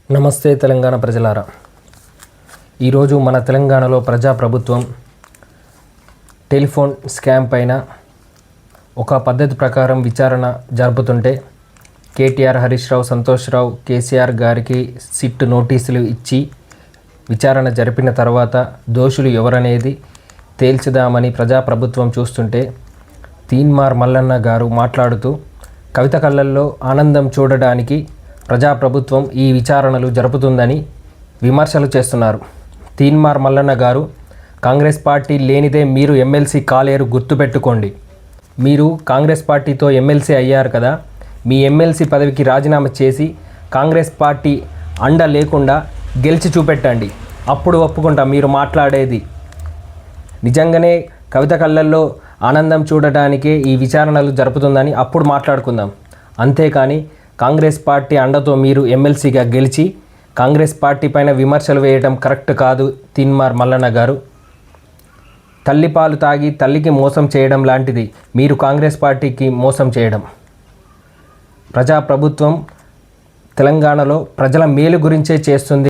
నమస్తే తెలంగాణ ప్రజలారా, ఈరోజు మన తెలంగాణలో ప్రజాప్రభుత్వం టెలిఫోన్ స్కామ్ పైన ఒక పద్ధతి ప్రకారం విచారణ జరుపుతుంటే కేటీఆర్, హరీష్ రావు, సంతోష్ రావు, కేసీఆర్ గారికి సిట్ నోటీసులు ఇచ్చి విచారణ జరిపిన తర్వాత దోషులు ఎవరనేది తేల్చుదామని ప్రజాప్రభుత్వం చూస్తుంటే తీన్మార్ మల్లన్న గారు మాట్లాడుతూ కవిత కళ్ళల్లో ఆనందం చూడడానికి ప్రజాప్రభుత్వం ఈ విచారణలు జరుపుతుందని విమర్శలు చేస్తున్నారు. తీన్మార్ మల్లన్న గారు, కాంగ్రెస్ పార్టీ లేనిదే మీరు ఎమ్మెల్సీ కాలేరు, గుర్తుపెట్టుకోండి. మీరు కాంగ్రెస్ పార్టీతో ఎమ్మెల్సీ అయ్యారు కదా, మీ ఎమ్మెల్సీ పదవికి రాజీనామా చేసి కాంగ్రెస్ పార్టీ అండ లేకుండా గెలిచి చూపెట్టండి, అప్పుడు ఒప్పుకుంటా. మీరు మాట్లాడేది నిజంగానే కవిత కళ్ళల్లో ఆనందం చూడటానికే ఈ విచారణలు జరుపుతుందని అప్పుడు మాట్లాడుకుందాం. అంతేకాని కాంగ్రెస్ పార్టీ అండతో మీరు ఎమ్మెల్సీగా గెలిచి కాంగ్రెస్ పార్టీ పైన విమర్శలు వేయడం కరెక్ట్ కాదు. తీన్మార్ మల్లన్న గారు, తల్లిపాలు తాగి తల్లికి మోసం చేయడం లాంటిది మీరు కాంగ్రెస్ పార్టీకి మోసం చేయడం. ప్రజాప్రభుత్వం తెలంగాణలో ప్రజల మేలు గురించే చేస్తుంది.